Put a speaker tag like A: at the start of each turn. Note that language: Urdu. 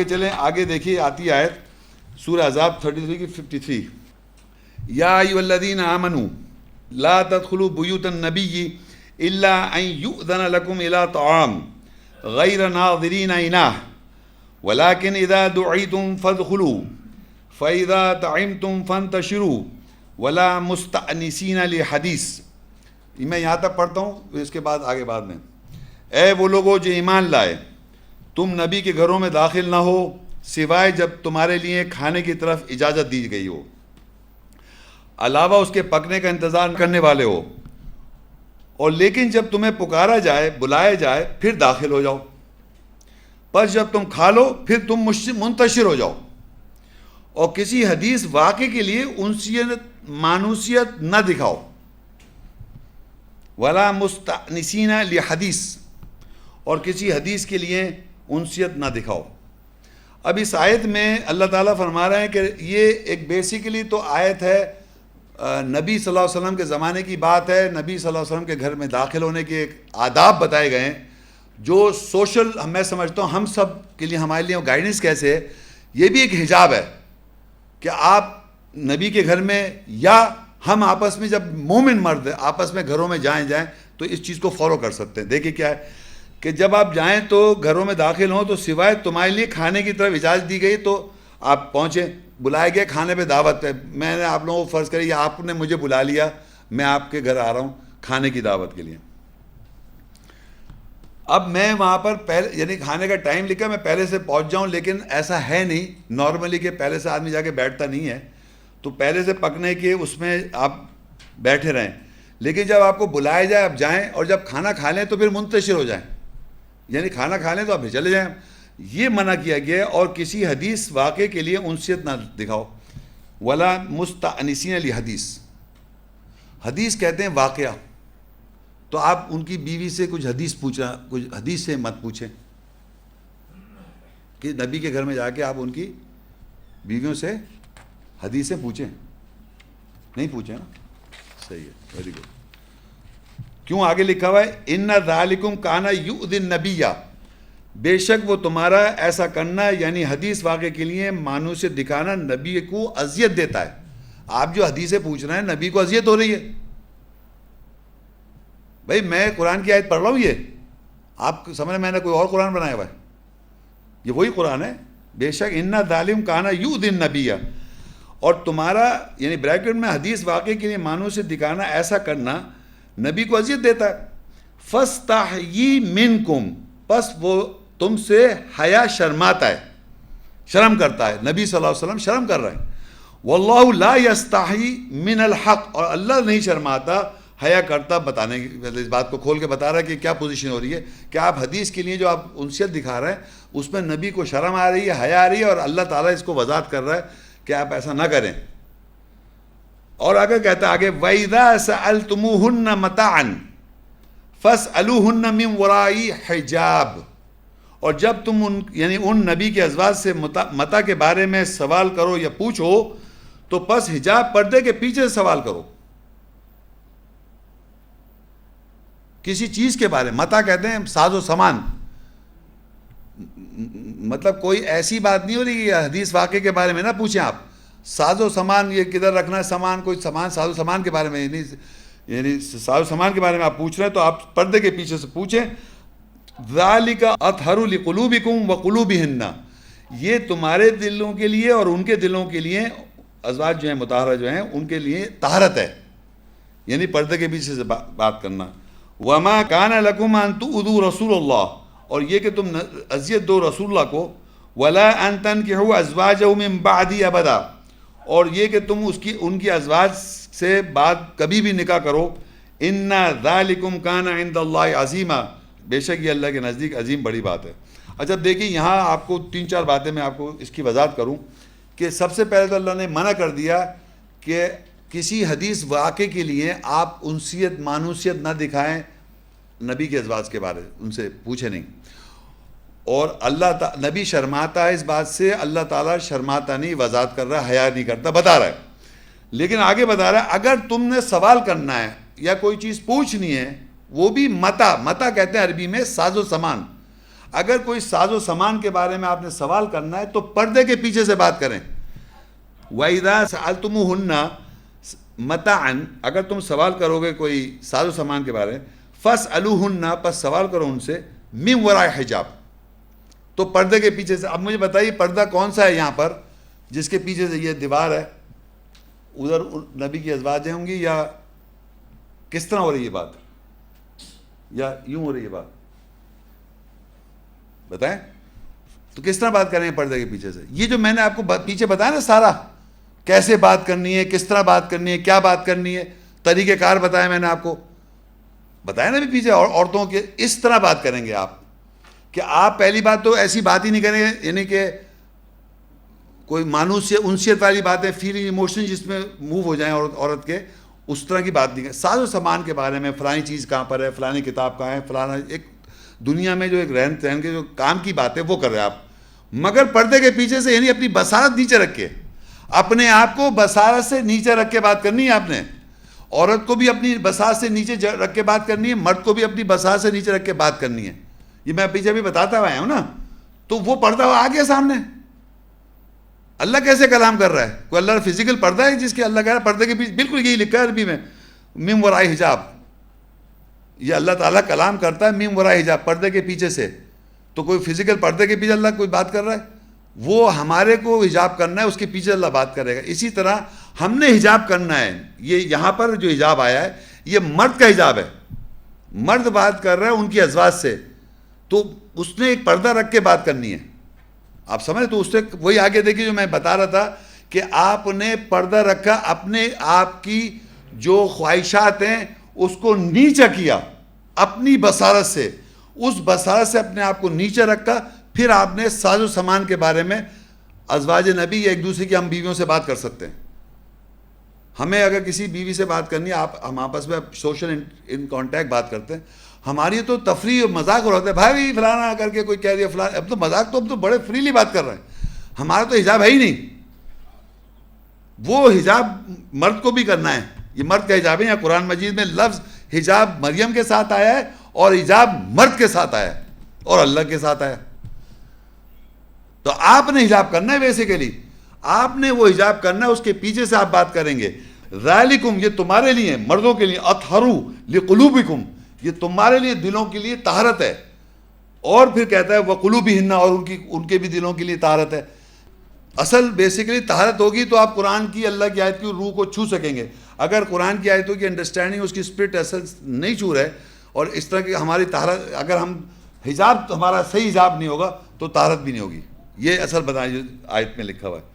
A: چلیں آگے دیکھیے، آتی آیت سورہ احزاب 33 کی 53. یا ایھا الذین آمنوا لا تدخلوا بیوت النبی الا ان یؤذن لکم الی طعام غیر ناظرین اناہ ولکن اذا دعیتم فادخلوا فاذا طعمتم فانتشروا ولا مستأنسین لحدیث. میں یہاں تک پڑھتا ہوں، اس کے بعد آگے بعد میں. اے وہ لوگوں جو ایمان لائے، تم نبی کے گھروں میں داخل نہ ہو سوائے جب تمہارے لیے کھانے کی طرف اجازت دی گئی ہو، علاوہ اس کے پکنے کا انتظار کرنے والے ہو، اور لیکن جب تمہیں پکارا جائے، بلایا جائے، پھر داخل ہو جاؤ. پس جب تم کھا لو پھر تم منتشر ہو جاؤ، اور کسی حدیث واقعے کے لیے انسیت مانوسیت نہ دکھاؤ. ولا مستأنسین لحدیث، اور کسی حدیث کے لیے انسیت نہ دکھاؤ. اب اس آیت میں اللہ تعالیٰ فرما رہے ہیں کہ یہ ایک بیسیکلی تو آیت ہے، نبی صلی اللہ علیہ وسلم کے زمانے کی بات ہے. نبی صلی اللہ علیہ وسلم کے گھر میں داخل ہونے کے ایک آداب بتائے گئے ہیں جو سوشل، میں سمجھتا ہوں ہم سب کے لیے، ہمارے لیے گائیڈنس کیسے ہے. یہ بھی ایک حجاب ہے کہ آپ نبی کے گھر میں، یا ہم آپس میں جب مومن مرد آپس میں گھروں میں جائیں تو اس چیز کو فالو کر سکتے ہیں. دیکھیں کیا ہے کہ جب آپ جائیں تو گھروں میں داخل ہوں تو سوائے تمہارے لیے کھانے کی طرف اجازت دی گئی تو آپ پہنچیں، بلائے گئے کھانے پہ دعوت ہے. میں نے آپ لوگوں کو فرض کری، آپ نے مجھے بلا لیا، میں آپ کے گھر آ رہا ہوں کھانے کی دعوت کے لیے. اب میں وہاں پر پہلے، یعنی کھانے کا ٹائم لکھا، میں پہلے سے پہنچ جاؤں، لیکن ایسا ہے نہیں نارملی کہ پہلے سے آدمی جا کے بیٹھتا نہیں ہے. تو پہلے سے پکنے کے اس میں آپ بیٹھے رہیں، لیکن جب آپ کو بلایا جائے آپ جائیں، اور جب کھانا کھا لیں تو پھر منتشر ہو جائیں، یعنی کھانا کھا لیں تو آپ چلے جائیں. یہ منع کیا گیا. اور کسی حدیث واقعے کے لیے انسیت نہ دکھاؤ. ولا مستأنسین لحدیث، حدیث کہتے ہیں واقعہ. تو آپ ان کی بیوی سے کچھ حدیث پوچھنا، کچھ حدیث سے مت پوچھیں کہ نبی کے گھر میں جا کے آپ ان کی بیویوں سے حدیثیں پوچھیں، نہیں پوچھیں نا. صحیح ہے، ویری گڈ. کیوں آگے لکھا ہوا ہے ان ذالکم کان یؤذی النبی، بے شک وہ تمہارا ایسا کرنا یعنی حدیث واقعے کے لیے مانوسیت دکھانا نبی کو اذیت دیتا ہے. آپ جو حدیثیں پوچھ رہے ہیں نبی کو اذیت ہو رہی ہے. بھائی میں قرآن کی آیت پڑھ رہا ہوں، یہ آپ سمجھ رہے میں نے کوئی اور قرآن بنایا ہوا ہے؟ یہ وہی قرآن ہے. بے شک ان ذالکم کان یؤذی النبی، اور تمہارا یعنی بریکٹ میں حدیث واقعے کے لیے مانوسیت دکھانا، ایسا کرنا نبی کو اذیت دیتا ہے. فاستحیی منکم، پس وہ تم سے حیا شرماتا ہے، شرم کرتا ہے. نبی صلی اللہ علیہ وسلم شرم کر رہے ہیں. واللہ لا یستحی من الحق، اور اللہ نہیں شرماتا، حیا کرتا بتانے کی، اس بات کو کھول کے بتا رہا ہے کہ کیا پوزیشن ہو رہی ہے کہ آپ حدیث کے لیے جو آپ انسیت دکھا رہے ہیں اس میں نبی کو شرم آ رہی ہے، حیا آ رہی ہے، اور اللہ تعالیٰ اس کو وضاحت کر رہا ہے کہ آپ ایسا نہ کریں. اور آگے کہتا ہے آگے وَإِذَا سَأَلْتُمُوهُنَّ مَتَاعًا فَاسْأَلُوهُنَّ مِنْ وَرَاءِ حِجَابٍ، اور جب تم یعنی ان نبی کے ازواج سے متاع کے بارے میں سوال کرو یا پوچھو تو پس حجاب پردے کے پیچھے سے سوال کرو. کسی چیز کے بارے میں، متاع کہتے ہیں ساز و سامان، مطلب کوئی ایسی بات نہیں ہو رہی کہ حدیث واقعے کے بارے میں نہ پوچھیں آپ. ساز و سامان یہ کدھر رکھنا ہے، سامان کوئی سامان، ساز و سامان کے بارے میں یعنی ساز و سامان کے بارے میں آپ پوچھ رہے ہیں تو آپ پردے کے پیچھے سے پوچھیں. ذالک اطہر لقلوبکم وقلوبہن، یہ تمہارے دلوں کے لیے اور ان کے دلوں کے لیے، ازواج جو ہیں مطہرہ جو ہیں ان کے لیے طہارت ہے، یعنی پردے کے پیچھے سے بات کرنا. وما کان لکم ان تؤذوا رسول اللہ، اور یہ کہ تم اذیت دو رسول اللہ کو. ولا ان تنکحوا ازواجہ من بعدی ابدا، اور یہ کہ تم ان کی ازواج سے بعد کبھی بھی نکاح کرو. ان ذالکم کان عند اللہ عظیما، بے شک یہ اللہ کے نزدیک عظیم بڑی بات ہے. اچھا دیکھیں یہاں آپ کو 3-4 باتیں میں آپ کو اس کی وضاحت کروں کہ سب سے پہلے تو اللہ نے منع کر دیا کہ کسی حدیث واقعے کے لیے آپ انسیت مانوسیت نہ دکھائیں نبی کے ازواج کے بارے، ان سے پوچھیں نہیں. اور نبی شرماتا ہے اس بات سے، اللہ تعالیٰ شرماتا نہیں، وضاحت کر رہا ہے، حیا نہیں کرتا، بتا رہا ہے. لیکن آگے بتا رہا ہے اگر تم نے سوال کرنا ہے یا کوئی چیز پوچھنی ہے، وہ بھی متاع کہتے ہیں عربی میں ساز و سامان. اگر کوئی ساز و سامان کے بارے میں آپ نے سوال کرنا ہے تو پردے کے پیچھے سے بات کریں. وَإِذَا سَأَلْتُمُوهُنَّ مَتَاعًا، اگر تم سوال کرو گے کوئی ساز و سامان کے بارے میں، فَاسْأَلُوهُنَّ، پس سوال کرو ان سے، مِن وَرَاءِ حجاب، تو پردے کے پیچھے سے. اب مجھے بتائیے پردہ کون سا ہے یہاں پر جس کے پیچھے سے یہ دیوار ہے، ادھر نبی کی ازواجیں ہوں گی یا کس طرح ہو رہی ہے بات، یا یوں ہو رہی ہے بات؟ بتائیں تو کس طرح بات کریں گے پردے کے پیچھے سے؟ یہ جو میں نے آپ کو پیچھے بتایا نا سارا، کیسے بات کرنی ہے، کس طرح بات کرنی ہے، کیا بات کرنی ہے، طریقہ کار بتایا میں نے آپ کو، بتایا نا بھی پیچھے. عورتوں کے اس طرح بات کریں گے آپ کہ آپ پہلی بات تو ایسی بات ہی نہیں کریں گے، یعنی کہ کوئی مانوس انسیت والی باتیں، فیلنگ ایموشن جس میں موو ہو جائیں عورت کے، اس طرح کی بات نہیں کریں. ساز و سامان کے بارے میں، فلانی چیز کہاں پر ہے، فلانی کتاب کہاں ہے، فلانا ایک دنیا میں جو ایک رہن سہن کے جو کام کی بات ہے وہ کر رہے ہیں آپ، مگر پردے کے پیچھے سے، یعنی اپنی بصارت نیچے رکھ کے، اپنے آپ کو بصارت سے نیچے رکھ کے بات کرنی ہے آپ نے. عورت کو بھی اپنی بصارت سے نیچے رکھ کے بات کرنی ہے، مرد کو بھی اپنی بصارت سے نیچے رکھ کے بات کرنی ہے. یہ میں پیچھے بھی بتاتا ہوا ہوں نا. تو وہ پردہ آ گیا سامنے. اللہ کیسے کلام کر رہا ہے؟ کوئی اللہ فزیکل پردہ ہے جس کے اللہ کہہ رہا ہے پردے کے پیچھے؟ بالکل یہی لکھا ہے عربی میں، من وراء حجاب. یہ اللہ تعالیٰ کلام کرتا ہے من وراء حجاب، پردے کے پیچھے سے. تو کوئی فزیکل پردے کے پیچھے اللہ کوئی بات کر رہا ہے؟ وہ ہمارے کو حجاب کرنا ہے، اس کے پیچھے اللہ بات کرے گا. اسی طرح ہم نے حجاب کرنا ہے. یہ یہاں پر جو حجاب آیا ہے یہ مرد کا حجاب ہے. مرد بات کر رہا ہے ان کی ازواج سے، تو اس نے ایک پردہ رکھ کے بات کرنی ہے. آپ سمجھ؟ تو اس سے وہی آگے دیکھیے جو میں بتا رہا تھا کہ آپ نے پردہ رکھا، اپنے آپ کی جو خواہشات ہیں اس کو نیچے کیا اپنی بصارت سے، اس بصارت سے اپنے آپ کو نیچے رکھا. پھر آپ نے ساز و سامان کے بارے میں ازواج نبی یا ایک دوسرے کی ہم بیویوں سے بات کر سکتے ہیں. ہمیں اگر کسی بیوی سے بات کرنی ہے، ہم آپس میں سوشل ان کانٹیکٹ بات کرتے ہیں، ہماری تو تفریح اور مذاق ہو رہا ہے، بھائی فلانا کر کے کوئی کہہ دیا فلانا. اب تو مذاق تو اب تو بڑے فریلی بات کر رہے ہیں. ہمارا تو حجاب ہے ہی نہیں. وہ حجاب مرد کو بھی کرنا ہے، یہ مرد کا حجاب ہے. یا قرآن مجید میں لفظ حجاب مریم کے ساتھ آیا ہے اور حجاب مرد کے ساتھ آیا ہے اور اللہ کے ساتھ آیا. تو آپ نے حجاب کرنا ہے، بیسیکلی آپ نے وہ حجاب کرنا ہے، اس کے پیچھے سے آپ بات کریں گے. ذالکم، یہ تمہارے لیے، مردوں کے لیے، اطہرو لقلوبکم، یہ تمہارے لیے دلوں کے لیے طہارت ہے. اور پھر کہتا ہے وقلوبہن، اور ان کے بھی دلوں کے لیے طہارت ہے. اصل بیسیکلی طہارت ہوگی تو آپ قرآن کی، اللہ کی آیت کی روح کو چھو سکیں گے. اگر قرآن کی آیتوں کی انڈرسٹینڈنگ، اس کی اسپرٹ اصل نہیں چھو رہے، اور اس طرح کی ہماری طہارت، اگر ہم حجاب ہمارا صحیح حجاب نہیں ہوگا تو طہارت بھی نہیں ہوگی. یہ اصل بتائیں جو آیت میں لکھا ہوا ہے.